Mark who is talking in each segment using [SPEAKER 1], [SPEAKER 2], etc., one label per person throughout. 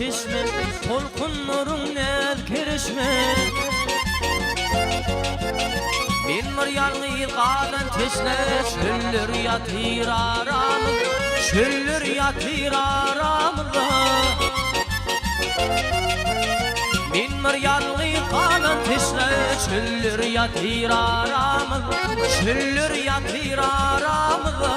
[SPEAKER 1] çeşme, tolkunların erkerişme. Bin bir yalnız kalan teşne, çöller yatır aramızda, çöller yatır aramızda. Bin bir yalnız kalan teşne, çöller yatır aramızda, çöller yatır aramızda.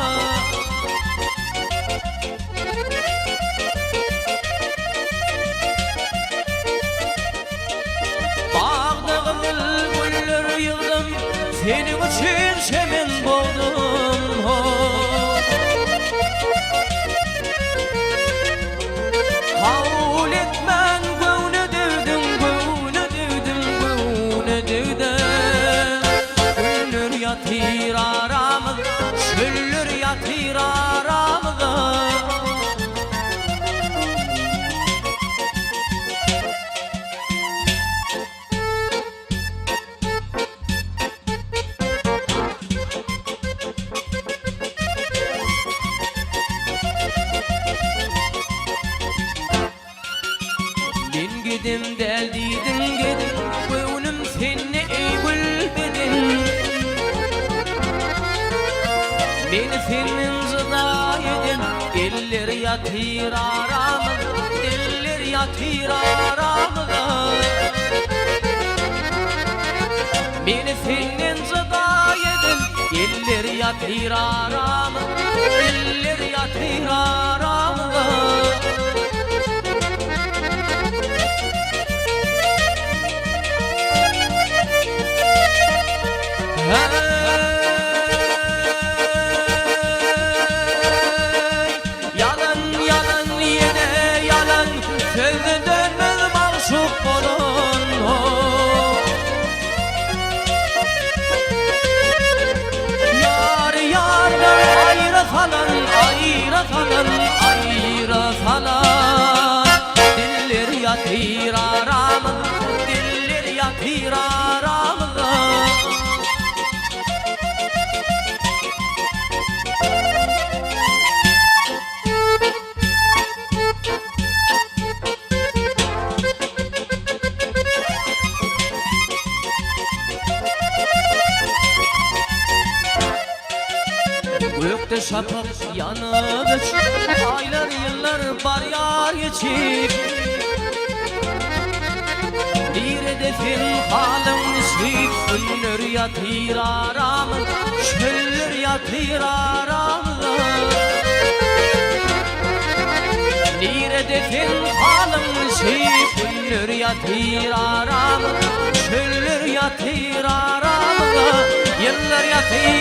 [SPEAKER 1] Senin için şemin boğdum Havul etmen göğüne devdim, göğüne devdim, göğüne devdim. Güller yatır aramızda, çöller yatır aramızda. Gidim deldidin gidim, gönlüm seni ey gülbedin. Beni senin zıda edin, eller yatır aramızda, eller yatır aramızda. Beni senin zıda edin, eller yatır aramızda, eller yatır aramızda. Yalan yalan yine yalan, sözde dönmez mahşuk olun. Yar yardan ayrı falan, ayrı falan, ayrı falan. Diller yatır aramızda, diller yatır aramızda. Gökte şafak yanıp aylar yıllar bar yar geçip bir hedefin halım nişip Güller yatır aramızda, çöller yatır aramızda. Bir hedefin halım nişip Güller yatır aramızda, çöller yatır aramızda. Yıllar yatır